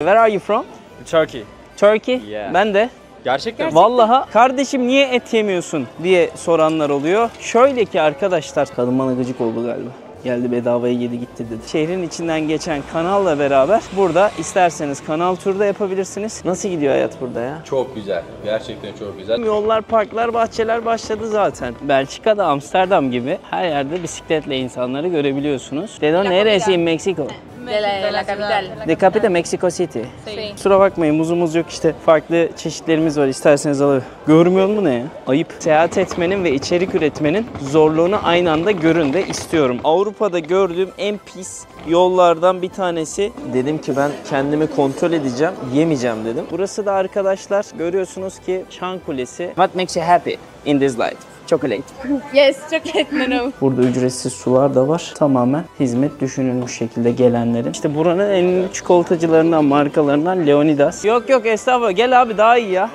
Where are you from? Turkey. Turkey. Yeah. Ben de. Gerçekten. Vallahi kardeşim niye et yemiyorsun diye soranlar oluyor. Şöyle ki arkadaşlar, kadın bana gıcık oldu galiba. Geldi bedavaya yedi gitti dedi. Şehrin içinden geçen kanalla beraber burada isterseniz kanal turu da yapabilirsiniz. Nasıl gidiyor hayat burada ya? Çok güzel. Gerçekten çok güzel. Yollar, parklar, bahçeler başladı zaten. Belçika'da, Amsterdam gibi her yerde bisikletle insanları görebiliyorsunuz. Dedo neresi in Mexico? De la capital. De Capita Mexico City. Sí. Kusura bakmayın, muzumuz yok işte. Farklı çeşitlerimiz var, isterseniz alın. Görmüyor musun ne ya? Ayıp. Seyahat etmenin ve içerik üretmenin zorluğunu aynı anda görün de istiyorum. Avrupa'da gördüğüm en pis yollardan bir tanesi. Dedim ki ben kendimi kontrol edeceğim, yemeyeceğim dedim. Burası da arkadaşlar görüyorsunuz ki Çan Kulesi. What makes you happy in this life? Chocolate. Yes, chocolate, no. Burada ücretsiz sular da var. Tamamen hizmet düşünülmüş şekilde gelenlerin. İşte buranın en ünlü çikolatacılarından, markalarından Leonidas. Yok yok estağfurullah. Gel abi daha iyi ya.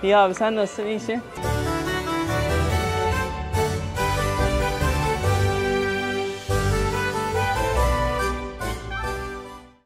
İyi abi, sen nasılsın? İyisin?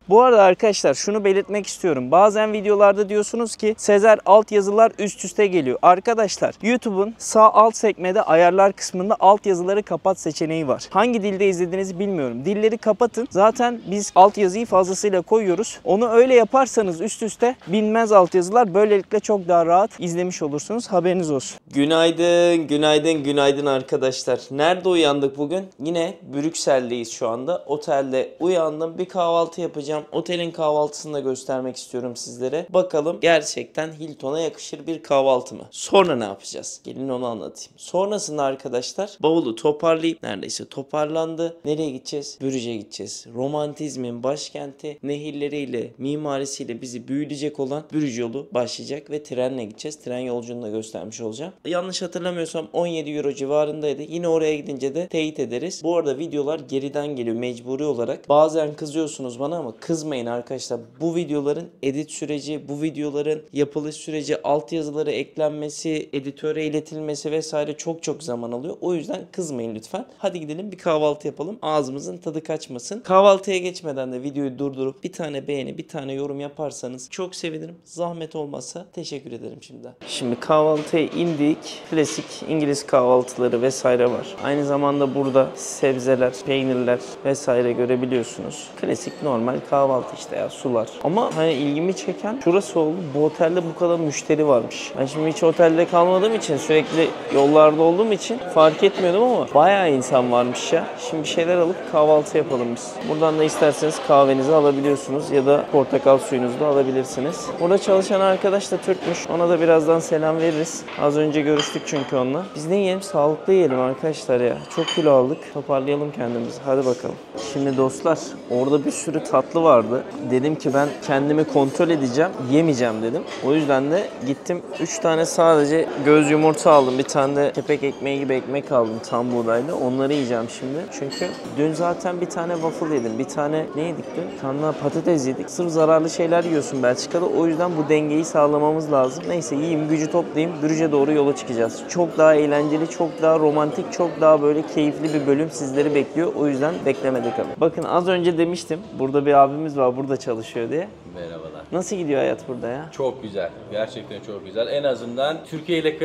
Bu arada arkadaşlar şunu belirtmek istiyorum. Bazen videolarda diyorsunuz ki Sezer altyazılar üst üste geliyor. Arkadaşlar YouTube'un sağ alt sekmede ayarlar kısmında altyazıları kapat seçeneği var. Hangi dilde izlediğinizi bilmiyorum. Dilleri kapatın. Zaten biz altyazıyı fazlasıyla koyuyoruz. Onu öyle yaparsanız üst üste binmez altyazılar. Böylelikle çok daha rahat izlemiş olursunuz. Haberiniz olsun. Günaydın, günaydın, günaydın arkadaşlar. Nerede uyandık bugün? Yine Brüksel'deyiz şu anda. Otelde uyandım. Bir kahvaltı yapacağım. Otelin kahvaltısını da göstermek istiyorum sizlere. Bakalım gerçekten Hilton'a yakışır bir kahvaltı mı? Sonra ne yapacağız? Gelin onu anlatayım. Sonrasında arkadaşlar bavulu toparlayıp, neredeyse toparlandı. Nereye gideceğiz? Brüj'e gideceğiz. Romantizmin başkenti, nehirleriyle, mimarisiyle bizi büyüleyecek olan Brüj yolu başlayacak ve trenle gideceğiz. Tren yolculuğunu da göstermiş olacağım. Yanlış hatırlamıyorsam 17 euro civarındaydı. Yine oraya gidince de teyit ederiz. Bu arada videolar geriden geliyor mecburi olarak. Bazen kızıyorsunuz bana ama kızmayın arkadaşlar. Bu videoların edit süreci, bu videoların yapılış süreci, altyazıları eklenmesi, editöre iletilmesi vesaire çok zaman alıyor. O yüzden kızmayın lütfen. Hadi gidelim bir kahvaltı yapalım. Ağzımızın tadı kaçmasın. Kahvaltıya geçmeden de videoyu durdurup bir tane beğeni, bir tane yorum yaparsanız çok sevinirim. Zahmet olmazsa teşekkür ederim şimdiden. Şimdi kahvaltıya indik. Klasik İngiliz kahvaltıları vesaire var. Aynı zamanda burada sebzeler, peynirler vesaire görebiliyorsunuz. Klasik normal kahvaltı işte ya, sular. Ama hani ilgimi çeken şurası oldu. Bu otelde bu kadar müşteri varmış. Ben şimdi hiç otelde kalmadığım için, sürekli yollarda olduğum için fark etmiyordum ama bayağı insan varmış ya. Şimdi bir şeyler alıp kahvaltı yapalım biz. Buradan da isterseniz kahvenizi alabiliyorsunuz ya da portakal suyunuzu da alabilirsiniz. Burada çalışan arkadaş da Türkmüş. Ona da birazdan selam veririz. Az önce görüştük çünkü onunla. Biz ne yiyelim? Sağlıklı yiyelim arkadaşlar ya. Çok kilo aldık. Toparlayalım kendimizi. Hadi bakalım. Şimdi dostlar, orada bir sürü tatlı vardı. Dedim ki ben kendimi kontrol edeceğim, yemeyeceğim dedim. O yüzden de gittim 3 tane sadece göz yumurta aldım. Bir tane de kepek ekmeği gibi ekmek aldım tam buğdaylı. Onları yiyeceğim şimdi. Çünkü dün zaten bir tane waffle yedim. Bir tane ne yedik dün? Bir tane daha patates yedik. Sırf zararlı şeyler yiyorsun Belçika'da. O yüzden bu dengeyi sağlamamız lazım. Neyse yiyeyim, gücü toplayayım. Brüj'e doğru yola çıkacağız. Çok daha eğlenceli, çok daha romantik, çok daha böyle keyifli bir bölüm sizleri bekliyor. O yüzden beklemede kalın. Bakın az önce demiştim. Burada bir abimiz var, burada çalışıyor diye. Merhabalar. Nasıl gidiyor hayat burada ya? Çok güzel. Gerçekten çok güzel. En azından Türkiye ile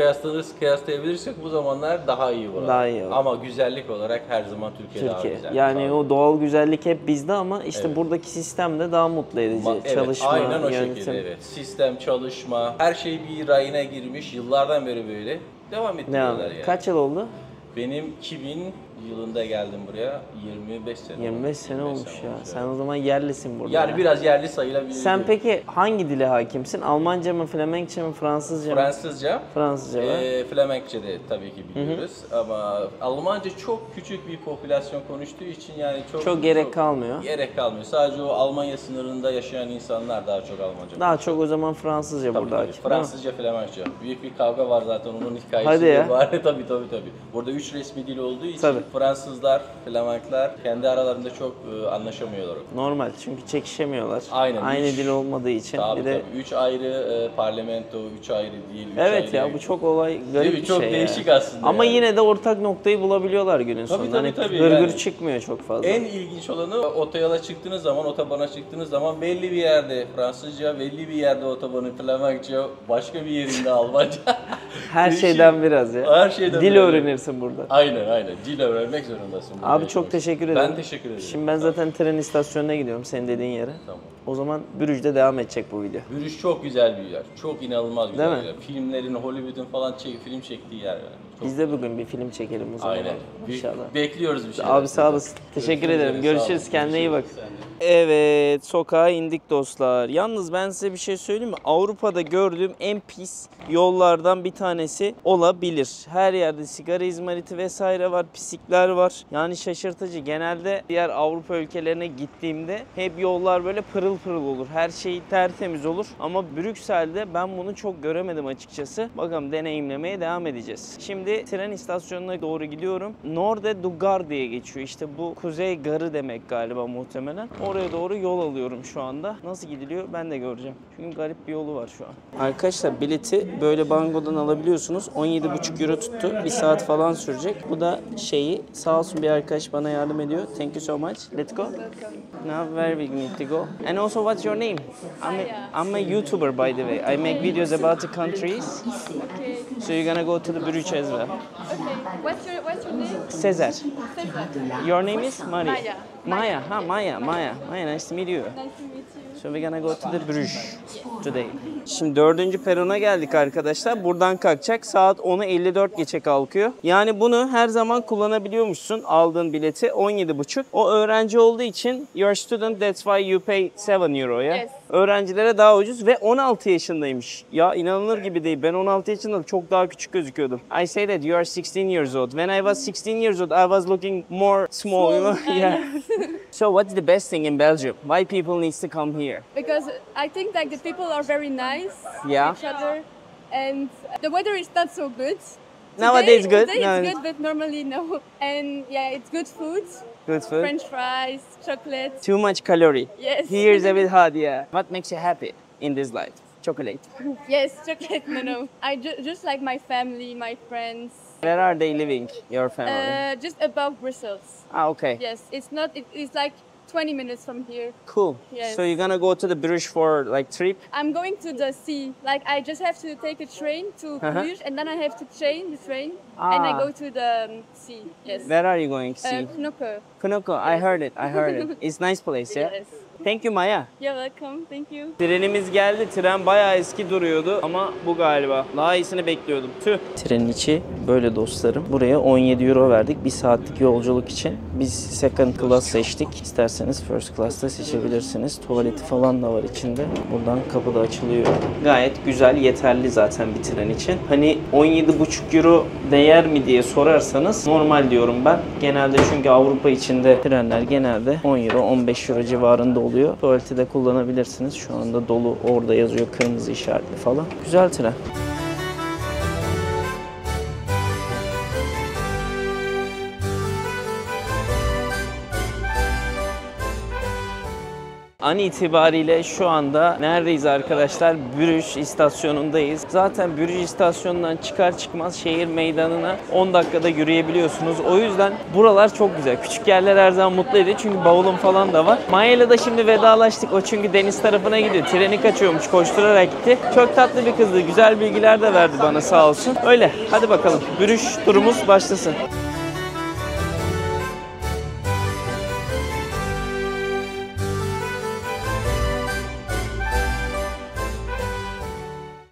kıyaslayabilirsek bu zamanlar daha iyi burada. Daha iyi. Ama güzellik olarak her zaman Türkiye daha güzel. Yani Tabii. o doğal güzellik hep bizde ama işte Evet. buradaki sistem de daha mutlu edici. Evet, Çalışma, aynen o yönetim. şekilde evet. Sistem, çalışma, her şey bir rayına girmiş. Yıllardan beri böyle. Devam ettiriyorlar yani. Kaç yıl oldu? Benim 2000 yılında geldim buraya. 25 sene 25 sene olmuş ya. Sen o zaman yerlisin burada. Yani ya. biraz yerli sayılabilir. Sen peki hangi dile hakimsin? Almanca mı, Flemenkçe mi, Fransızca mı? Fransızca. Fransızca var. Flemenkçe de tabii ki biliyoruz. Ama Almanca çok küçük bir popülasyon konuştuğu için yani Çok gerek kalmıyor. Gerek kalmıyor. Sadece o Almanya sınırında yaşayan insanlar daha çok Almanca Daha çok o zaman Fransızca tabii, burada tabii. hakim. Fransızca, Flemenkçe. Büyük bir kavga var zaten onun hikayesi Hadi de ya. var. tabii. Burada 3 resmi dil olduğu için Tabii. Fransızlar, Flamaklar kendi aralarında çok anlaşamıyorlar. Normal çünkü çekişemiyorlar. Aynen. Aynı dil olmadığı için. Tabii bir de tabii. 3 ayrı parlamento, 3 ayrı dil, 3 evet ayrı... ya bu çok olay garip Değil mi? bir Çok şey değişik ya. aslında Ama yani. yine de ortak noktayı bulabiliyorlar günün sonunda. tabii, tabii, Gırgır yani. çıkmıyor çok fazla. En ilginç olanı otoyola çıktığınız zaman, otobana çıktığınız zaman belli bir yerde Fransızca, belli bir yerde otobanın Flamakça, başka bir yerinde Almanca. Her Değişik. şeyden biraz ya. Her şeyden Dil böyle. öğrenirsin burada. Aynen. Dil öğrenmek zorundasın. burada Abi çok yaşamak için. teşekkür ederim. Ben teşekkür ederim. Şimdi ben zaten tren istasyonuna gidiyorum senin dediğin yere. Tamam. O zaman Brüj'de devam edecek bu video. Brüj çok güzel bir yer. Çok inanılmaz güzel Değil bir mi? yer. Filmlerin, Hollywood'un falan film çektiği yer yani. Çok... Biz de bugün bir film çekelim o zaman. Aynen. İnşallah. Bekliyoruz bir şeyler. Abi sağ olasın. Teşekkür ederim. üzere, sağ Görüşürüz. olun. Kendine iyi bak. Görüşürüz. Sen de. Evet, sokağa indik dostlar. Yalnız ben size bir şey söyleyeyim mi? Avrupa'da gördüğüm en pis yollardan bir tanesi olabilir. Her yerde sigara izmariti vesaire var, pislikler var. Yani şaşırtıcı. Genelde diğer Avrupa ülkelerine gittiğimde hep yollar böyle pırıl pırıl olur. Her şey tertemiz olur. Ama Brüksel'de ben bunu çok göremedim açıkçası. Bakalım deneyimlemeye devam edeceğiz. Şimdi tren istasyonuna doğru gidiyorum. Norde du Gare diye geçiyor. İşte bu Kuzey Garı demek galiba muhtemelen. Oraya doğru yol alıyorum şu anda. Nasıl gidiliyor ben de göreceğim. Çünkü garip bir yolu var şu an. Arkadaşlar bileti böyle bangodan alabiliyorsunuz. 17,5 euro tuttu. Bir saat falan sürecek. Bu da şeyi sağ olsun bir arkadaş bana yardım ediyor. Thank you so much. Let's go. Now where we need to go. And also what's your name? I'm a YouTuber by the way. I make videos about the countries. Okay. So you're gonna go to the Bruges as well. Okay. What's your name? Cesar. Cesar. Your name is Maria. Maya. Maya. Ha Maya. Maya, nice to meet you. Nice to meet you. So we're gonna go to the Bruges today. Şimdi 4. perona geldik arkadaşlar. Buradan kalkacak. Saat 10'u 54 geçe kalkıyor. Yani bunu her zaman kullanabiliyormuşsun. Aldığın bileti 17,5. O öğrenci olduğu için you're a student, that's why you pay 7 euro ya. Yes. Öğrencilere daha ucuz ve 16 yaşındaymış. Ya inanılır gibi değil. Ben 16 yaşında çok daha küçük gözüküyordum. I say that you are 16 years old. When I was 16 years old, I was looking more small, you know? Yeah. So what's the best thing in Belgium? Why people need to come here? Because I think like the people are very nice Yeah. to each other, and the weather is not so good. Nowadays good. Today No. it's good, but normally no. And yeah, it's good food. Good food. French fries, chocolate. Too much calorie. Yes. Here's a bit hard, yeah. What makes you happy in this life? Chocolate. Yes, chocolate. No. Just like my family, my friends. Where are they living, your family? Just above Brussels. Okay. Yes, it's not. It's like 20 minutes from here. Cool. Yes. So you're gonna go to the Bruges for like trip? I'm going to the sea. Like I just have to take a train to Bruges, and then I have to change the train, and I Ah. go to the sea. Yes. Where are you going to see? Knokke. Kunoko, I heard it. It's nice place, yeah? Yes. Thank you Maya. You're welcome. Thank you. Trenimiz geldi. Tren bayağı eski duruyordu ama bu galiba. Daha iyisini bekliyordum. Tüh. Trenin içi böyle dostlarım. Buraya 17 euro verdik bir saatlik yolculuk için. Biz second class seçtik. İsterseniz first class'ta seçebilirsiniz. Tuvaleti falan da var içinde. Buradan kapı da açılıyor. Gayet güzel, yeterli zaten bir tren için. Hani 17,5 euro değer mi diye sorarsanız normal diyorum ben. Genelde çünkü Avrupa içinde trenler genelde 10 euro, 15 euro civarında oluyor. Tuvaleti de kullanabilirsiniz. Şu anda dolu, orada yazıyor kırmızı işaretli falan. Güzel tren. An itibariyle şu anda neredeyiz arkadaşlar? Bruges istasyonundayız. Zaten Bruges istasyonundan çıkar çıkmaz şehir meydanına 10 dakikada yürüyebiliyorsunuz. O yüzden buralar çok güzel. Küçük yerler her zaman mutlu ediyor çünkü bavulum falan da var. Maya'yla da şimdi vedalaştık. O çünkü deniz tarafına gidiyor. Treni kaçıyormuş. Koşturarak gitti. Çok tatlı bir kızdı. Güzel bilgiler de verdi bana sağ olsun. Öyle. Hadi bakalım. Bruges turumuz başlasın.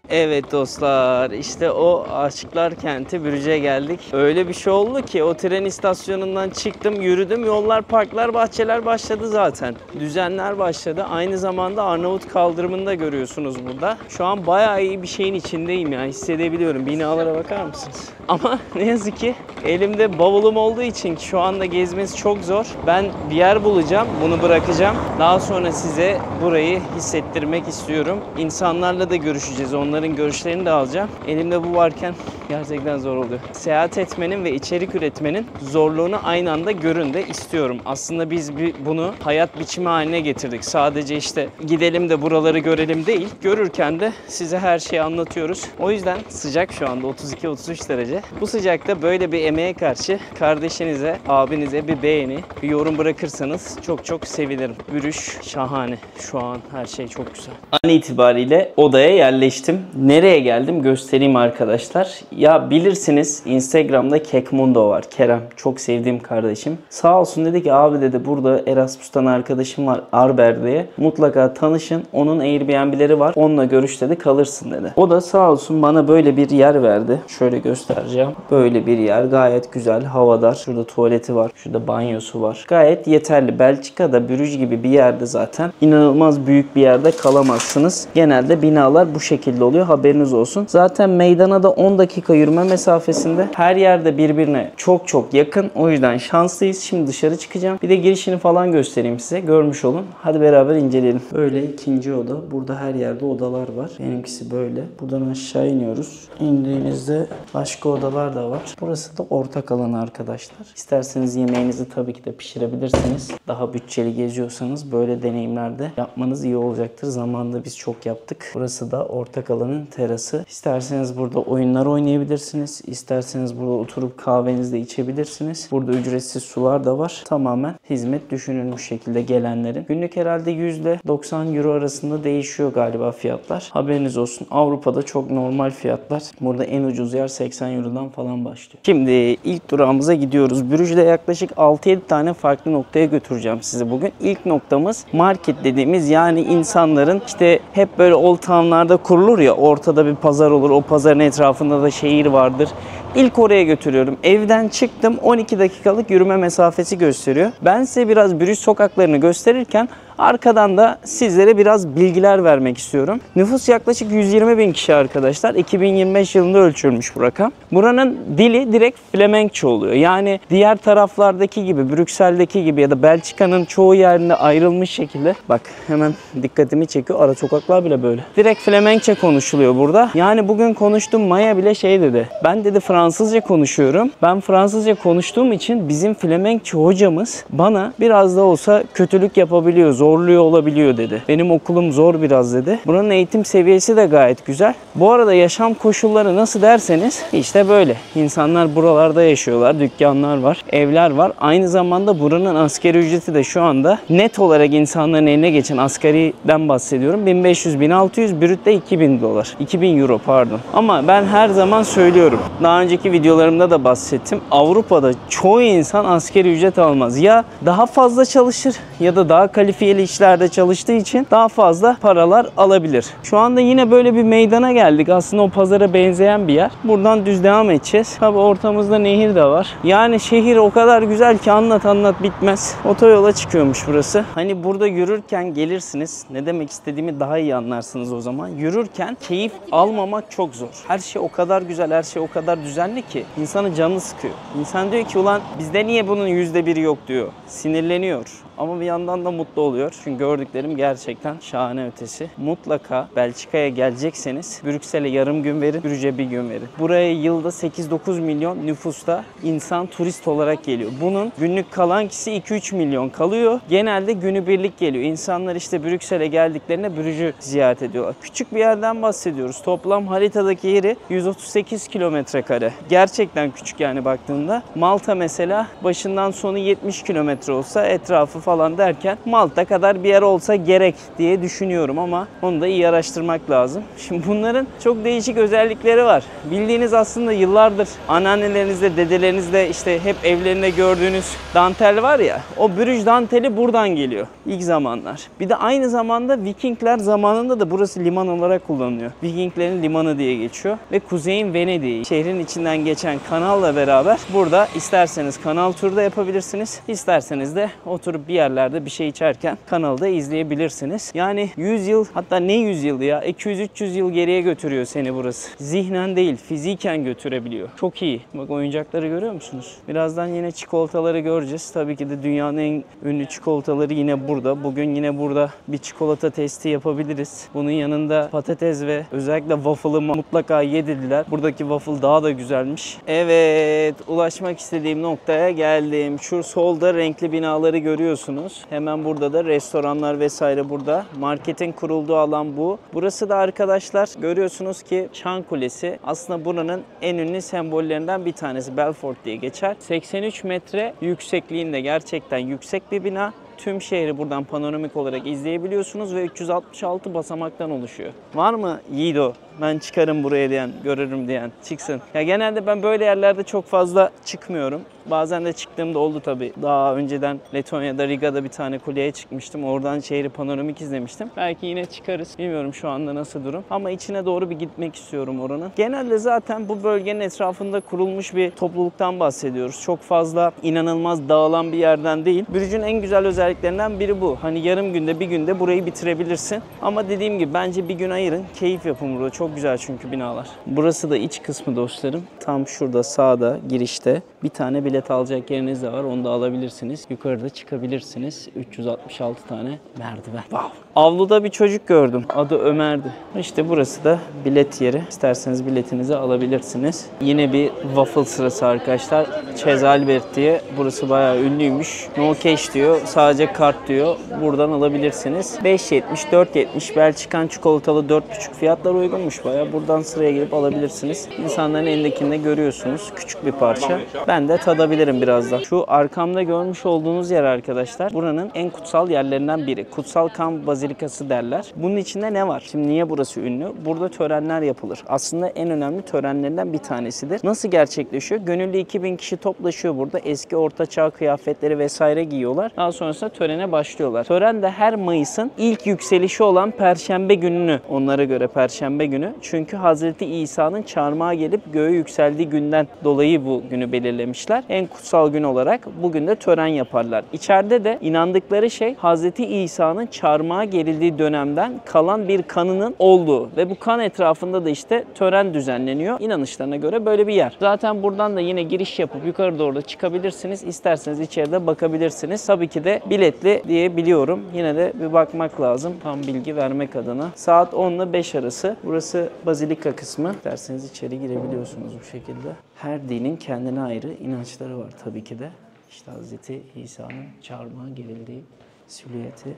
Evet dostlar, işte o Aşıklar Kenti Brüj'e geldik. Öyle bir şey oldu ki o tren istasyonundan çıktım, yürüdüm. Yollar, parklar, bahçeler başladı zaten. Düzenler başladı. Aynı zamanda Arnavut kaldırımını da görüyorsunuz burada. Şu an bayağı iyi bir şeyin içindeyim ya, hissedebiliyorum. Binalara bakar mısınız? Ama ne yazık ki elimde bavulum olduğu için şu anda gezmesi çok zor. Ben bir yer bulacağım, bunu bırakacağım. Daha sonra size burayı hissettirmek istiyorum. İnsanlarla da görüşeceğiz, onların onların görüşlerini de alacağım. Elimde bu varken gerçekten zor oluyor. Seyahat etmenin ve içerik üretmenin zorluğunu aynı anda görün de istiyorum. Aslında biz bunu hayat biçimi haline getirdik. Sadece işte gidelim de buraları görelim değil. Görürken de size her şeyi anlatıyoruz. O yüzden sıcak şu anda 32-33 derece. Bu sıcakta böyle bir emeğe karşı kardeşinize, abinize bir beğeni, bir yorum bırakırsanız çok çok sevinirim. Bürüş şahane. Şu an her şey çok güzel. An itibariyle odaya yerleştim. Nereye geldim göstereyim arkadaşlar. Ya bilirsiniz Instagram'da Kekmundo var. Kerem. Çok sevdiğim kardeşim. Sağ olsun dedi ki abi dedi burada Erasmus'tan arkadaşım var Arber diye. Mutlaka tanışın. Onun Airbnb'leri var. Onunla görüş dedi kalırsın dedi. O da sağ olsun bana böyle bir yer verdi. Şöyle göstereceğim. Böyle bir yer. Gayet güzel. Havadar. Şurada tuvaleti var. Şurada banyosu var. Gayet yeterli. Belçika'da Brüj gibi bir yerde zaten inanılmaz büyük bir yerde kalamazsınız. Genelde binalar bu şekilde oluyor. Haberiniz olsun. Zaten meydana da 10 dakika yürüme mesafesinde. Her yerde birbirine çok çok yakın. O yüzden şanslıyız. Şimdi dışarı çıkacağım. Bir de girişini falan göstereyim size. Görmüş olun. Hadi beraber inceleyelim. Böyle ikinci oda. Burada her yerde odalar var. Benimkisi böyle. Buradan aşağı iniyoruz. İndiğinizde başka odalar da var. Burası da ortak alan arkadaşlar. İsterseniz yemeğinizi tabii ki de pişirebilirsiniz. Daha bütçeli geziyorsanız böyle deneyimlerde yapmanız iyi olacaktır. Zamanında biz çok yaptık. Burası da ortak alanın terası. İsterseniz burada oyunlar oynayabilirsiniz. İsterseniz burada oturup kahvenizi de içebilirsiniz. Burada ücretsiz sular da var. Tamamen hizmet düşünülmüş şekilde gelenlerin. Günlük herhalde €100 ile €90 arasında değişiyor galiba fiyatlar. Haberiniz olsun. Avrupa'da çok normal fiyatlar. Burada en ucuz yer €80'dan falan başlıyor. Şimdi ilk durağımıza gidiyoruz. Brüj'de yaklaşık 6-7 tane farklı noktaya götüreceğim sizi bugün. İlk noktamız market dediğimiz, yani insanların işte hep böyle old town'larda kurulur ya, ortada bir pazar olur. O pazarın etrafında da şehir vardır. İlk oraya götürüyorum. Evden çıktım, 12 dakikalık yürüme mesafesi gösteriyor. Ben size biraz Brüj sokaklarını gösterirken arkadan da sizlere biraz bilgiler vermek istiyorum. Nüfus yaklaşık 120.000 kişi arkadaşlar. 2025 yılında ölçülmüş bu rakam. Buranın dili direkt Flemenkçe oluyor. Yani diğer taraflardaki gibi, Brüksel'deki gibi ya da Belçika'nın çoğu yerinde ayrılmış şekilde. Bak hemen dikkatimi çekiyor. Ara sokaklar bile böyle. Direkt Flemenkçe konuşuluyor burada. Yani bugün konuştuğum Maya bile şey dedi. Ben dedi Fransızca konuşuyorum. Ben Fransızca konuştuğum için bizim Flemenkçe hocamız bana biraz da olsa kötülük yapabiliyor, zorluyor olabiliyor dedi. Benim okulum zor biraz dedi. Buranın eğitim seviyesi de gayet güzel. Bu arada yaşam koşulları nasıl derseniz işte böyle. İnsanlar buralarda yaşıyorlar. Dükkanlar var, evler var. Aynı zamanda buranın asgari ücreti de şu anda net olarak insanların eline geçen asgariden bahsediyorum. 1500-1600, brütte $2000. 2000 euro pardon. Ama ben her zaman söylüyorum. Daha önceki videolarımda da bahsettim. Avrupa'da çoğu insan asgari ücret almaz. Ya daha fazla çalışır ya da daha kalifiyeli işlerde çalıştığı için daha fazla paralar alabilir. Şu anda yine böyle bir meydana geldik. Aslında o pazara benzeyen bir yer. Buradan düz devam edeceğiz. Tabi ortamızda nehir de var. Yani şehir o kadar güzel ki anlat bitmez. Otoyola çıkıyormuş burası. Hani burada yürürken gelirsiniz. Ne demek istediğimi daha iyi anlarsınız o zaman. Yürürken keyif almamak çok zor. Her şey o kadar güzel, her şey o kadar düzenli ki insanın canını sıkıyor. İnsan diyor ki ulan bizde niye bunun %1'i yok diyor. Sinirleniyor. Ama bir yandan da mutlu oluyor. Çünkü gördüklerim gerçekten şahane ötesi. Mutlaka Belçika'ya gelecekseniz Brüksel'e yarım gün verin, Brüj'e bir gün verin. Buraya yılda 8-9 milyon nüfusta insan turist olarak geliyor. Bunun günlük kalan kişi 2-3 milyon kalıyor. Genelde günübirlik geliyor. İnsanlar işte Brüksel'e geldiklerinde Brüj'ü ziyaret ediyorlar. Küçük bir yerden bahsediyoruz. Toplam haritadaki yeri 138 kilometre kare. Gerçekten küçük yani baktığında. Malta mesela başından sonu 70 kilometre olsa etrafı falan derken Malta kadar bir yer olsa gerek diye düşünüyorum ama onu da iyi araştırmak lazım. Şimdi bunların çok değişik özellikleri var. Bildiğiniz aslında yıllardır anneannelerinizde, dedelerinizde işte hep evlerinde gördüğünüz dantel var ya, o Brüj danteli buradan geliyor ilk zamanlar. Bir de aynı zamanda Vikingler zamanında da burası liman olarak kullanılıyor. Vikinglerin limanı diye geçiyor ve kuzeyin Venedik'i, şehrin içinden geçen kanalla beraber burada isterseniz kanal turu da yapabilirsiniz. İsterseniz de oturup bir bir yerlerde bir şey içerken kanalda izleyebilirsiniz. Yani 100 yıl, hatta ne 100 yıl ya, 200-300 yıl geriye götürüyor seni burası. Zihnen değil, fiziken götürebiliyor. Çok iyi. Bak, oyuncakları görüyor musunuz? Birazdan yine çikolataları göreceğiz. Tabii ki de dünyanın en ünlü çikolataları yine burada. Bugün yine burada bir çikolata testi yapabiliriz. Bunun yanında patates ve özellikle waffle'ı mutlaka yedirdiler. Buradaki waffle daha da güzelmiş. Evet, ulaşmak istediğim noktaya geldim. Şu solda renkli binaları görüyorsunuz. Hemen burada da restoranlar vesaire burada. Marketin kurulduğu alan bu. Burası da arkadaşlar görüyorsunuz ki Çan Kulesi. Aslında buranın en ünlü sembollerinden bir tanesi. Belfort diye geçer. 83 metre yüksekliğinde, gerçekten yüksek bir bina. Tüm şehri buradan panoramik olarak izleyebiliyorsunuz ve 366 basamaktan oluşuyor. Var mı Yiğido, ben çıkarım buraya diyen, görürüm diyen, çıksın. Ya genelde ben böyle yerlerde çok fazla çıkmıyorum. Bazen de çıktığımda oldu tabii. Daha önceden Letonya'da, Riga'da bir tane kuleye çıkmıştım. Oradan şehri panoramik izlemiştim. Belki yine çıkarız. Bilmiyorum şu anda nasıl durum. Ama içine doğru bir gitmek istiyorum oranın. Genelde zaten bu bölgenin etrafında kurulmuş bir topluluktan bahsediyoruz. Çok fazla inanılmaz dağılan bir yerden değil. Brugge'ün en güzel özelliklerinden biri bu. Hani yarım günde, bir günde burayı bitirebilirsin. Ama dediğim gibi bence bir gün ayırın. Keyif yapın burada. Çok güzel çünkü binalar. Burası da iç kısmı dostlarım. Tam şurada sağda girişte bir tane bilet alacak yeriniz de var. Onu da alabilirsiniz. Yukarıda çıkabilirsiniz. 366 tane merdiven. Wow. Avluda bir çocuk gördüm. Adı Ömer'di. İşte burası da bilet yeri. İsterseniz biletinizi alabilirsiniz. Yine bir waffle sırası arkadaşlar. Chez Albert diye. Burası bayağı ünlüymüş. No cash diyor. Sadece kart diyor. Buradan alabilirsiniz. 5.70, 4.70 Belçikan çikolatalı 4.5 fiyatlar uygunmuş bayağı. Buradan sıraya girip alabilirsiniz. İnsanların elindekini de görüyorsunuz. Küçük bir parça. Ben de tadabilirim birazdan. Şu arkamda görmüş olduğunuz yer arkadaşlar, buranın en kutsal yerlerinden biri. Kutsal Kan Bazilikası derler. Bunun içinde ne var? Şimdi niye burası ünlü? Burada törenler yapılır. Aslında en önemli törenlerinden bir tanesidir. Nasıl gerçekleşiyor? Gönüllü 2000 kişi toplaşıyor burada. Eski ortaçağ kıyafetleri vesaire giyiyorlar. Daha sonrasında törene başlıyorlar. Tören de her Mayıs'ın ilk yükselişi olan Perşembe gününü, onlara göre Perşembe günü. Çünkü Hazreti İsa'nın çarmıha gelip göğe yükseldiği günden dolayı bu günü belirlemişler. En kutsal gün olarak bugün de tören yaparlar. İçeride de inandıkları şey Hazreti İsa'nın çarmıha gerildiği dönemden kalan bir kanının olduğu ve bu kan etrafında da işte tören düzenleniyor. İnanışlarına göre böyle bir yer. Zaten buradan da yine giriş yapıp yukarı doğru da çıkabilirsiniz. İsterseniz içeride bakabilirsiniz. Tabii ki de biletli diye biliyorum. Yine de bir bakmak lazım. Tam bilgi vermek adına. Saat 10 ile 5 arası. Burası Bazilika kısmı. İsterseniz içeri girebiliyorsunuz bu şekilde. Her dinin kendine ayrı inançları var tabii ki de. İşte Hazreti İsa'nın çarmıha gerildiği silüeti.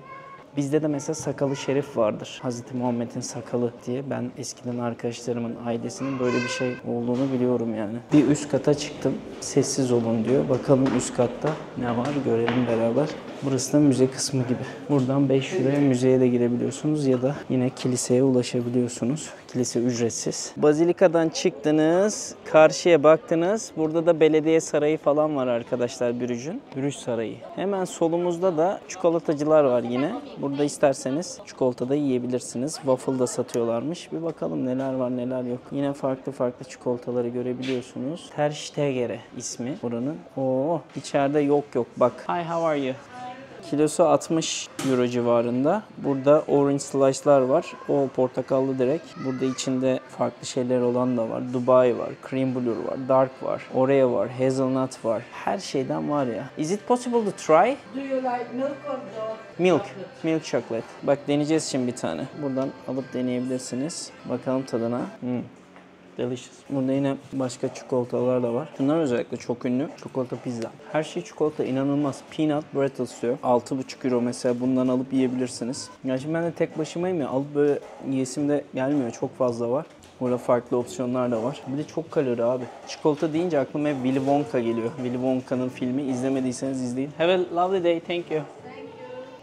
Bizde de mesela sakalı şerif vardır. Hazreti Muhammed'in sakalı diye. Ben eskiden arkadaşlarımın ailesinin böyle bir şey olduğunu biliyorum yani. Bir üst kata çıktım. Sessiz olun diyor. Bakalım üst katta ne var görelim beraber. Burası da müze kısmı gibi. Buradan 5 euroya müzeye de girebiliyorsunuz ya da yine kiliseye ulaşabiliyorsunuz. Kilise ücretsiz. Bazilika'dan çıktınız, karşıya baktınız. Burada da belediye sarayı falan var arkadaşlar Brugge'ün. Brugge Sarayı. Hemen solumuzda da çikolatacılar var yine. Burada isterseniz çikolata da yiyebilirsiniz. Waffle da satıyorlarmış. Bir bakalım neler var neler yok. Yine farklı farklı çikolataları görebiliyorsunuz. Tersteegere ismi buranın. Oo, içeride yok bak. Hi, how are you? Kilosu 60 euro civarında. Burada orange slice'lar var. O portakallı direkt. Burada içinde farklı şeyler olan da var. Dubai var, cream blue var, dark var, Oreo var, hazelnut var. Her şeyden var ya. Is it possible to try? Do you like milk or dark? Milk. Milk chocolate. Bak deneyeceğiz şimdi bir tane. Buradan alıp deneyebilirsiniz. Bakalım tadına. Delicious. Burada yine başka çikolatalar da var. Bunlar özellikle çok ünlü. Çikolata pizza. Her şey çikolata, inanılmaz. Peanut brittle diyor. 6,5 euro mesela, bundan alıp yiyebilirsiniz. Ya şimdi ben de tek başımayım ya, alıp böyle yiyesim de gelmiyor. Çok fazla var. Burada farklı opsiyonlar da var. Bir de çok kalori abi. Çikolata deyince aklıma hep Willy Wonka geliyor. Willy Wonka'nın filmi. İzlemediyseniz izleyin. Have a lovely day. Thank you.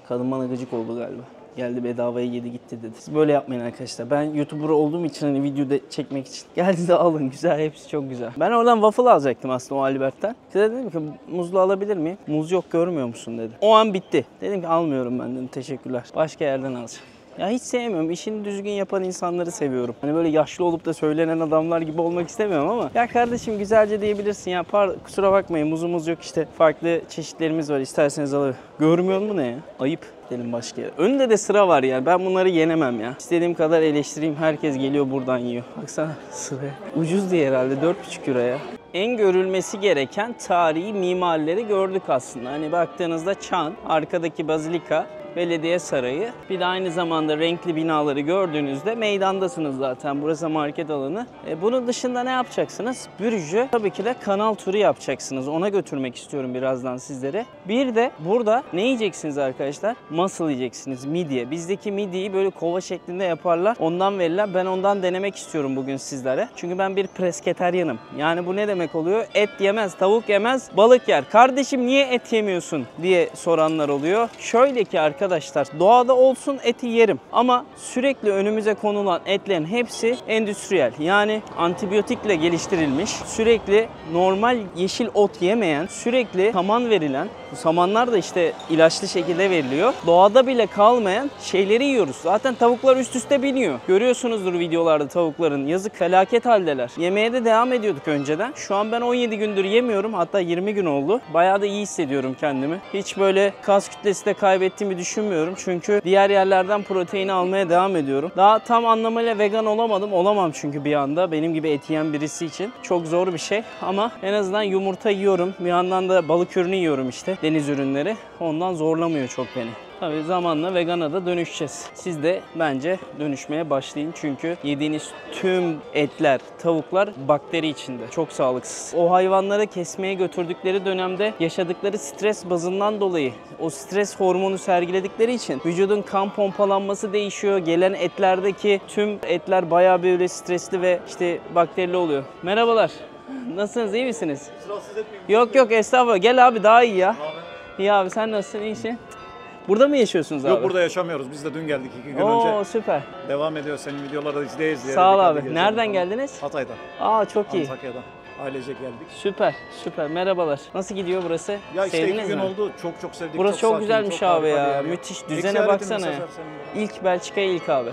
Kadın bana gıcık oldu galiba. Geldi bedavaya yedi gitti dedi. Siz böyle yapmayın arkadaşlar. Ben YouTuber olduğum için hani videoda çekmek için. Geldi de alın. Güzel. Hepsi çok güzel. Ben oradan waffle alacaktım aslında o Albert'ten. Size dedim ki muzlu alabilir miyim? Muz yok, görmüyor musun dedi. O an bitti. Dedim ki almıyorum ben dedim. Teşekkürler. Başka yerden alacağım. Ya hiç sevmiyorum. İşini düzgün yapan insanları seviyorum. Hani böyle yaşlı olup da söylenen adamlar gibi olmak istemiyorum ama ya kardeşim güzelce diyebilirsin ya. Kusura bakmayın muzumuz yok işte. Farklı çeşitlerimiz var. İsterseniz alın. Görmüyor musun ne ya? Ayıp. Gidelim başka yere. Önünde de sıra var yani. Ben bunları yenemem ya. İstediğim kadar eleştireyim. Herkes geliyor buradan yiyor. Baksana sıraya. Ucuz diye herhalde 4,5 euroya. En görülmesi gereken tarihi mimarileri gördük aslında. Hani baktığınızda çan, arkadaki bazilika, belediye sarayı. Bir de aynı zamanda renkli binaları gördüğünüzde meydandasınız zaten. Burası market alanı. Bunun dışında ne yapacaksınız? Brüj'ü tabii ki de kanal turu yapacaksınız. Ona götürmek istiyorum birazdan sizlere. Bir de burada ne yiyeceksiniz arkadaşlar? Mussel yiyeceksiniz. Midye. Bizdeki midyeyi böyle kova şeklinde yaparlar. Ondan verirler. Ben ondan denemek istiyorum bugün sizlere. Çünkü ben bir presketeryanım. Yani bu ne demek oluyor? Et yemez, tavuk yemez, balık yer. Kardeşim niye et yemiyorsun diye soranlar oluyor. Şöyle ki arkadaşlar doğada olsun eti yerim ama sürekli önümüze konulan etlerin hepsi endüstriyel. Yani antibiyotikle geliştirilmiş, sürekli normal yeşil ot yemeyen, sürekli saman verilen, bu samanlar da işte ilaçlı şekilde veriliyor. Doğada bile kalmayan şeyleri yiyoruz. Zaten tavuklar üst üste biniyor. Görüyorsunuzdur videolarda tavukların. Yazık felaket haldeler. Yemeye de devam ediyorduk önceden. Şu an ben 17 gündür yemiyorum. Hatta 20 gün oldu. Bayağı da iyi hissediyorum kendimi. Hiç böyle kas kütlesi de kaybettiğimi düşünmüyorum. Çünkü diğer yerlerden proteini almaya devam ediyorum. Daha tam anlamıyla vegan olamadım. Olamam çünkü bir anda. Benim gibi et yiyen birisi için. Çok zor bir şey. Ama en azından yumurta yiyorum. Bir yandan da balık ürünü yiyorum işte. Deniz ürünleri. Ondan zorlamıyor çok beni. Tabii zamanla vegana da dönüşeceğiz. Siz de bence dönüşmeye başlayın. Çünkü yediğiniz tüm etler, tavuklar bakteri içinde. Çok sağlıksız. O hayvanları kesmeye götürdükleri dönemde yaşadıkları stres bazından dolayı o stres hormonu sergiledikleri için vücudun kan pompalanması değişiyor. Gelen etlerdeki tüm etler bayağı böyle stresli ve işte bakterili oluyor. Merhabalar. Nasılsınız? İyi misiniz? Yok yok estağfurullah. Gel abi daha iyi ya. İyi abi sen nasılsın? İyisin? Burada mı yaşıyorsunuz abi? Yok burada yaşamıyoruz. Biz de dün geldik 2 gün Oo önce. süper. Devam ediyor senin videoları izleye. Sağ ol Hadi abi. gezelim Nereden falan. geldiniz? Hatay'dan. Aa çok iyi. Antakya'dan. Ailecek geldik. Süper süper. Merhabalar. Nasıl gidiyor burası? Ya işte Sevdiniz 2 gün mi? oldu. Çok sevdik. Burası çok sakin, güzelmiş çok abi harika ya. bir yer. Müthiş. İlk Düzene ziyaretin baksana mi ya. Sezer senin? İlk Belçika'ya ilk abi.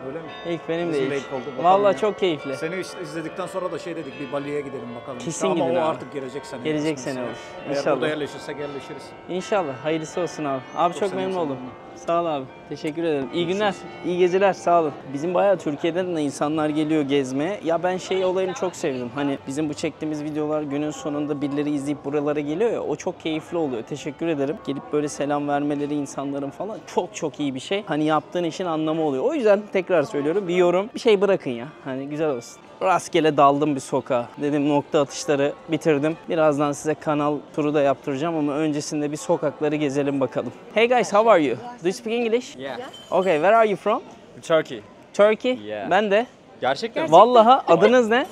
Öyle mi? İlk benim de Bizim ilk. de ilk oldu. Bakalım Vallahi ya. çok keyifli. Seni izledikten sonra da şey dedik bir Bali'ye gidelim bakalım. Kesin Ama gidin o abi. artık gelecek sene. Gelecek kısmetse. sene olur. Eğer İnşallah. burada yerleşirsek yerleşiriz. İnşallah. Hayırlısı olsun abi. Abi çok selam, memnun oldum. selam. Sağ ol abi. Teşekkür ederim. İyi günler. İyi geceler. Sağ olun. Bizim bayağı Türkiye'den de insanlar geliyor gezmeye. Ya ben şey olayını çok sevdim. Hani bizim bu çektiğimiz videolar günün sonunda birileri izleyip buralara geliyor ya. O çok keyifli oluyor. Teşekkür ederim. Gelip böyle selam vermeleri insanların falan çok iyi bir şey. Hani yaptığın işin anlamı oluyor. O yüzden tekrar söylüyorum. Bir yorum, bir şey bırakın ya. Hani güzel olsun. Rastgele daldım bir sokağa. Dedim nokta atışları bitirdim. Birazdan size kanal turu da yaptıracağım ama öncesinde bir sokakları gezelim bakalım. Hey guys, how are you? Do you speak English? Yeah. Okay, where are you from? Turkey. Turkey? Yeah. Ben de. Gerçekten mi? Vallahi adınız ne?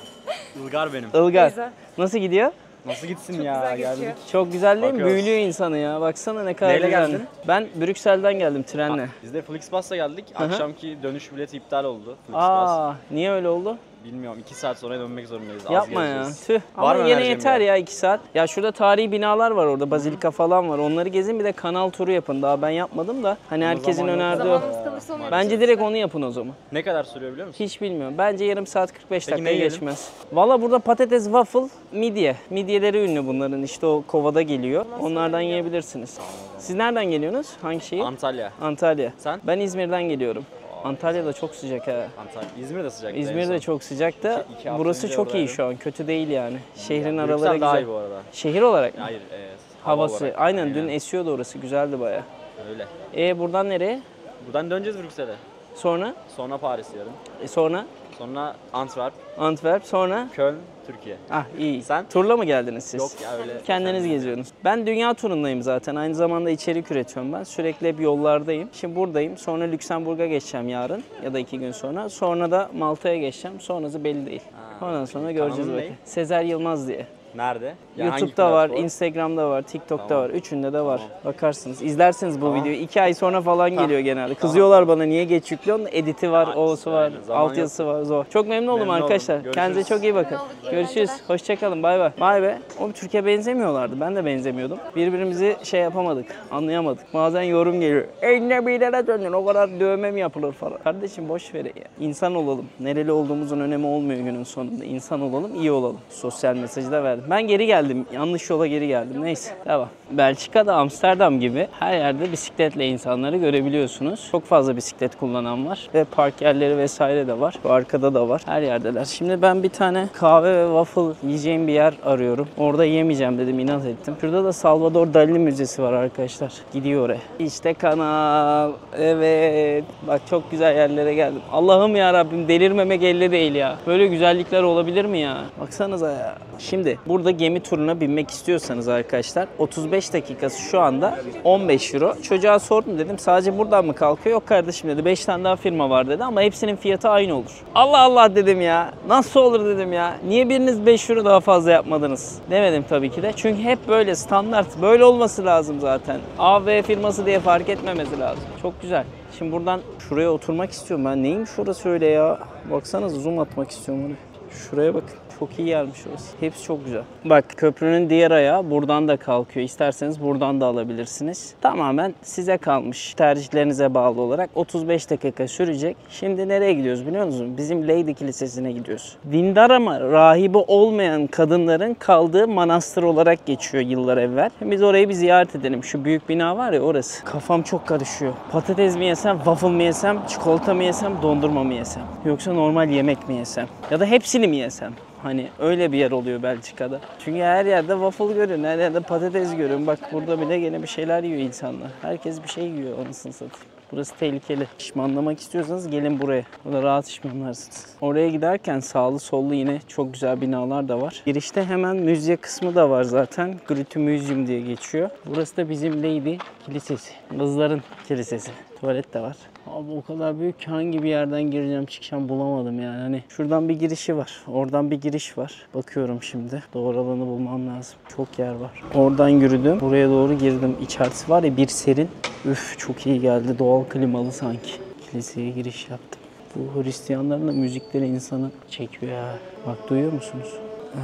Ilgar benim. Ilgar. Nasıl gidiyor? Nasıl gitsin ya? Geldik. Çok güzel değil mi? Bakıyoruz. Büyülüyor insanı ya. Baksana ne kadar Neyle güzel. geldin? Ben Brüksel'den geldim trenle. Biz de Flixbus'la geldik. hı. Akşamki dönüş bileti iptal oldu. Flixbus. Aa, niye öyle oldu? Bilmiyorum 2 saat sonra dönmek zorundayız. Az Yapma ya. gezeceğiz. Tüh. Var Ama mı yine enerjim yeter ya? ya 2 saat. Ya şurada tarihi binalar var orada. Bazilika falan var. Onları gezin bir de kanal turu yapın. Daha ben yapmadım da. Hani herkesin zaman yok. önerdiği o. Zamanımız kalırsa onu Bence direkt onu yapın o zaman. Ne kadar sürüyor biliyor musun? Hiç bilmiyorum. Bence yarım saat 45 Peki dakika ne yiyelim? geçmez. Valla burada patates, waffle, midye. Midyeleri ünlü bunların. İşte o kovada geliyor. Onlardan yiyebilirsiniz. Siz nereden geliyorsunuz? Hangi şehir? Antalya. Antalya. Sen? Ben İzmir'den geliyorum. Antalya'da çok sıcak ha. Antalya. İzmir'de sıcak. İzmir'de çok sıcak da İki hafta burası önce çok iyi oradaydım. şu an. Kötü değil yani. Şehrin araları Brüksel daha iyi güzel. bu arada. Şehir olarak mı? Hayır. Havası. olarak. Aynen dün esiyordu orası. Güzeldi baya. Öyle. Buradan nereye? Buradan döneceğiz Brüksel'e. Sonra? Sonra Paris yarın. Sonra? Sonra Antwerp, Antwerp. Sonra? Köln, Türkiye. Ah iyi. Sen? Turla mı geldiniz siz? Yok ya öyle. Kendiniz geziyorsunuz. Ben dünya turundayım zaten. Aynı zamanda içerik üretiyorum ben. Sürekli hep yollardayım. Şimdi buradayım. Sonra Lüksemburg'a geçeceğim yarın ya da 2 gün sonra. Sonra da Malta'ya geçeceğim. Sonrası belli değil. Ondan sonra göreceğiz kanalın bakayım. ne? Sezer Yılmaz diye. Nerede? Ya hangi YouTube'da var, platform? Instagram'da var, TikTok'ta Tamam. var. Üçünde de var. Tamam. Bakarsınız. İzlersiniz bu videoyu. 2 ay sonra falan geliyor genelde. Kızıyorlar bana niye geç yüklüyorsun? Editi var, o'su var, aynen. Zaman altyazısı var, zor. Çok memnun oldum Memnun oldum. arkadaşlar. Görüşürüz. Kendinize çok iyi bakın. Görüşürüz. Hoşçakalın. Bay bay. Vay be. Oğlum Türkiye benzemiyorlardı. Ben de benzemiyordum. Birbirimizi şey yapamadık. Anlayamadık. Bazen yorum geliyor. Ne bilene döndün. O kadar dövme mi yapılır falan. Kardeşim boş ver ya. İnsan olalım. Nereli olduğumuzun önemi olmuyor günün sonunda. İnsan olalım, iyi olalım. Sosyal mesajı da verdim. Ben geri geldim. Yanlış yola geri geldim. Neyse. Devam. Belçika'da, Amsterdam gibi her yerde bisikletle insanları görebiliyorsunuz. Çok fazla bisiklet kullanan var. Ve park yerleri vesaire de var. Bu arkada da var. Her yerdeler. Şimdi ben bir tane kahve ve waffle yiyeceğim bir yer arıyorum. Orada yemeyeceğim dedim. İnat ettim. Şurada da Salvador Dali Müzesi var arkadaşlar. Gidiyor oraya. İşte kanal. Evet. Bak çok güzel yerlere geldim. Allah'ım ya Rabbim delirmemek elde değil ya. Böyle güzellikler olabilir mi ya? Baksanıza ya. Şimdi burada gemi turuna binmek istiyorsanız arkadaşlar 35 dakikası şu anda 15 euro. Çocuğa sordum dedim sadece buradan mı kalkıyor? Yok kardeşim dedi 5 tane daha firma var dedi ama hepsinin fiyatı aynı olur. Allah Allah dedim ya. Nasıl olur dedim ya. Niye biriniz 5 euro daha fazla yapmadınız? Demedim tabii ki de. Çünkü hep böyle standart. Böyle olması lazım zaten. A, B firması diye fark etmemesi lazım. Çok güzel. Şimdi buradan şuraya oturmak istiyorum. Ben neymiş orası öyle ya? Baksanıza zoom atmak istiyorum oraya. Şuraya bakın. Çok iyi yermiş orası. Hepsi çok güzel. Bak köprünün diğer ayağı buradan da kalkıyor. İsterseniz buradan da alabilirsiniz. Tamamen size kalmış. Tercihlerinize bağlı olarak 35 dakika sürecek. Şimdi nereye gidiyoruz biliyor musunuz? Bizim Leydi Kilisesi'ne gidiyoruz. Dindar ama rahibi olmayan kadınların kaldığı manastır olarak geçiyor yıllar evvel. Biz orayı bir ziyaret edelim. Şu büyük bina var ya orası. Kafam çok karışıyor. Patates mi yesem, waffle mı yesem, çikolata mı yesem, dondurma mı yesem? Yoksa normal yemek mi yesem? Ya da hepsini mi yesem? Hani öyle bir yer oluyor Belçika'da. Çünkü her yerde waffle görüyorsun, her yerde patates görüyorsun. Bak burada bile gene bir şeyler yiyor insanlar. Herkes bir şey yiyor anasını satayım. Burası tehlikeli. Şişmanlamak istiyorsanız gelin buraya. Burada rahat şişmanlarsınız. Oraya giderken sağlı sollu yine çok güzel binalar da var. Girişte hemen müze kısmı da var zaten. Grütü Museum diye geçiyor. Burası da bizim Leydi Kilisesi. Kızların kilisesi. Tuvalet de var. Abi o kadar büyük ki hangi bir yerden gireceğim çıkacağım bulamadım yani. Hani şuradan bir girişi var. Oradan bir giriş var. Bakıyorum şimdi. Doğru alanı bulmam lazım. Çok yer var. Oradan yürüdüm. Buraya doğru girdim. İçerisi var ya bir serin. Üf çok iyi geldi. Doğal klimalı sanki. Kiliseye giriş yaptım. Bu Hristiyanların da müzikleri insanı çekiyor ya. Bak duyuyor musunuz?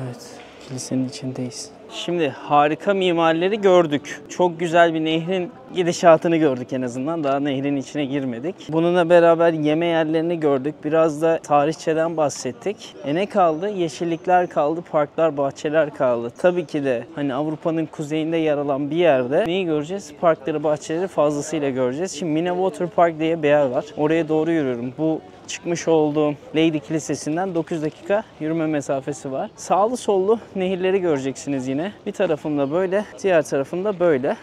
Evet. Kilisenin içindeyiz. Şimdi harika mimarileri gördük. Çok güzel bir nehrin gidişatını gördük en azından. Daha nehrin içine girmedik. Bununla beraber yeme yerlerini gördük. Biraz da tarihçeden bahsettik. Ne kaldı? Yeşillikler kaldı, parklar, bahçeler kaldı. Tabii ki de hani Avrupa'nın kuzeyinde yer alan bir yerde neyi göreceğiz? Parkları, bahçeleri fazlasıyla göreceğiz. Şimdi Mina Water Park diye bir yer var. Oraya doğru yürüyorum. Bu çıkmış olduğum Leydi Kilisesi'nden 9 dakika yürüme mesafesi var. Sağlı sollu nehirleri göreceksiniz yine. Bir tarafında böyle, diğer tarafında böyle.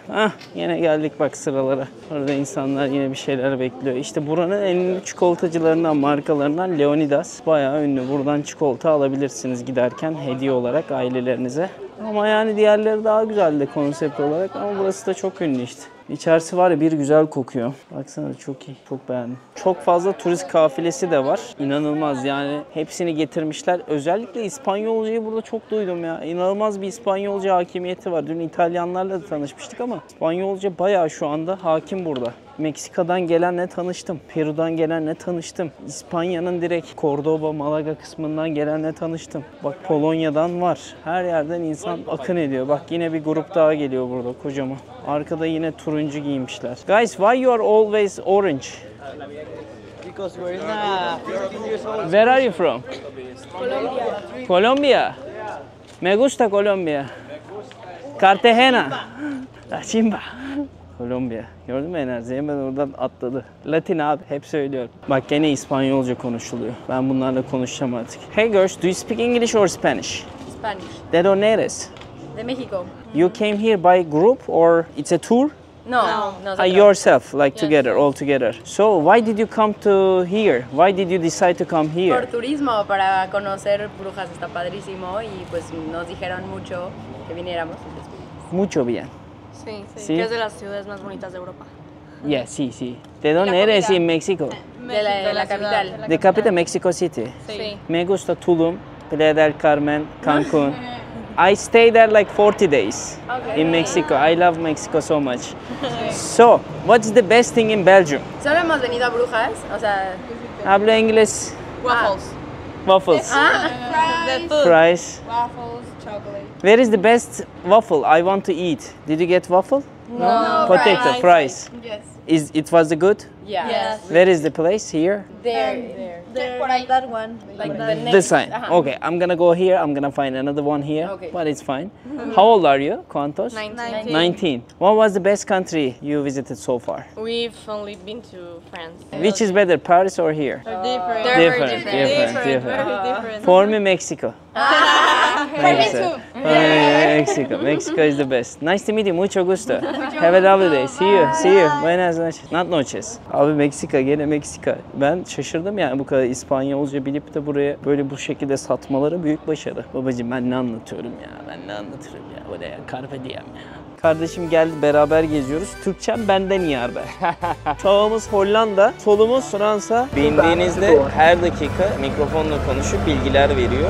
Yine geldik bak sıralara. Orada insanlar yine bir şeyler bekliyor. İşte buranın en ünlü çikolatacılarından, markalarından Leonidas. Bayağı ünlü. Buradan çikolata alabilirsiniz giderken hediye olarak ailelerinize. Ama yani diğerleri daha güzeldi konsept olarak ama burası da çok ünlü işte. İçerisi var ya bir güzel kokuyor. Baksana çok iyi. Çok beğendim. Çok fazla turist kafilesi de var. İnanılmaz yani hepsini getirmişler. Özellikle İspanyolcayı burada çok duydum ya. İnanılmaz bir İspanyolca hakimiyeti var. Dün İtalyanlarla da tanışmıştık ama İspanyolca bayağı şu anda hakim burada. Meksika'dan gelenle tanıştım. Peru'dan gelenle tanıştım. İspanya'nın direkt Cordoba, Malaga kısmından gelenle tanıştım. Bak Polonya'dan var. Her yerden insan akın ediyor. Bak yine bir grup daha geliyor burada kocaman. Arkada yine turuncu giymişler. Guys, why you are always orange? Because we're in 15 years old. Where are you from? Colombia. Me gusta Colombia. Cartagena. La Chimba. Kolombiya. Gördün mü enerji? Hemen oradan atladı. Latin abi. Hep söylüyorum. Bak gene İspanyolca konuşuluyor. Ben bunlarla konuşacağım artık. Hey girls, do you speak English or Spanish? Spanish. ¿De dónde eres? De Mexico. You came here by group or it's a tour? No. Yourself, like together, all together. So why did you come to here? Why did you decide to come Por here? turismo, para conocer Brujas, está padrísimo y pues nos dijeron mucho que viniéramos. Mucho bien. Sí, Sí. que es de las ciudades más bonitas de Europa. Yeah, sí, sí. ¿De dónde eres en México? De la capital. De capital Mexico City. Sí. Me gusta Tulum, Playa del Carmen, Cancún. I stay there like 40 days in Mexico. I love Mexico so much. So, what's the best thing in Belgium? Solo hemos venido a Brujas, o sea... Hablo inglés. Waffles. Waffles. The food. Fries. Waffles, chocolate. Where is the best waffle I want to eat? Did you get waffle? No. Potato, fries. Yes. It was good? Yeah. Yes. Where is the place? Here? There. That one. Like the next... This side. Okay, I'm gonna go here. I'm gonna find another one here. Okay. But it's fine. How old are you? ¿Cuántos? 19. 19. What was the best country you visited so far? We've only been to France. Which is better, Paris or here? Different. Different. Very different. For me, Mexico. Mexico. Mexico. Mexico is the best. Nice to meet you. Mucho gusto. Have a lovely day. See you. See you. Buenas noches. Not noches. Abi Meksika, gene Meksika. Ben şaşırdım yani bu kadar İspanyolca bilip de buraya böyle bu şekilde satmaları büyük başarı. Babacım ben ne anlatıyorum ya? Ben ne anlatırım ya? Bu da ya. Carpe diem ya. Kardeşim geldi, beraber geziyoruz. Türkçem benden iyi abi. Sağımız Hollanda, solumuz Fransa. Bindiğinizde her dakika mikrofonla konuşup bilgiler veriyor.